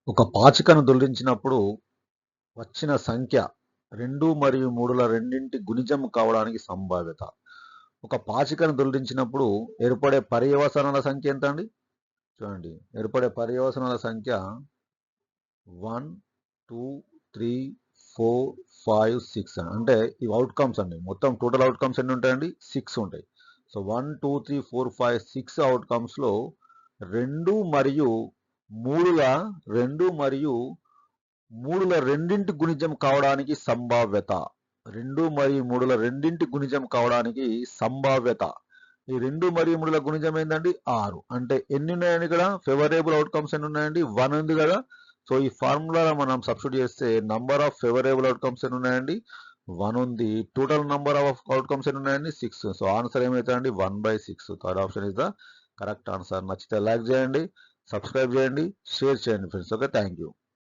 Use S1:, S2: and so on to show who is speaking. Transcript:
S1: ఒక పాచికను దొర్లించినప్పుడు వచ్చిన సంఖ్య 2 మరియు 3ల రెండింటి గుణిజం కావడానికి సంభావ్యత. ఒక పాచికను దొర్లించినప్పుడు ఏర్పడే పర్యవసానాల సంఖ్య ఎంత అండి? చూడండి, ఏర్పడే పర్యవసానాల సంఖ్య 1, 2, 3, 4, 5, 6 అంటే ఇవి అవుట్కమ్స్ అండి. మొత్తం టోటల్ అవుట్కమ్స్ ఎన్ని ఉంటాయండి? 6 ఉంటాయి. సో 1, 2, 3, 4, 5, 6 అవుట్కమ్స్లో 2 మరియు 3ల రెండింటి గుణిజం కావడానికి సంభావ్యత. 2 మరియు 3ల రెండింటి గుణిజం కావడానికి సంభావ్యత. ఈ 2 మరియు 3ల గుణిజం ఏంటండి? 6. అంటే ఎన్ని ఉన్నాయండి ఇక్కడ? ఫేవరబుల్ అవుట్కమ్స్ ఎన్ని ఉన్నాయండి? 1 ఉంది కదా. సో ఈ ఫార్ములా మనం సబ్స్టిట్యూట్ చేస్తే నంబర్ ఆఫ్ ఫేవరబుల్ అవుట్కమ్స్ ఎన్ని ఉన్నాయండి? 1 ఉంది. టోటల్ నంబర్ ఆఫ్ అవుట్కమ్స్ ఎన్ని ఉన్నాయండి? 6. సో ఆన్సర్ ఏమవుతుందండి? 1/6. Third option is the correct answer. నచ్చితే లైక్ చేయండి, సబ్స్క్రైబ్ చేయండి, షేర్ చేయండి ఫ్రెండ్స్. Okay, thank you.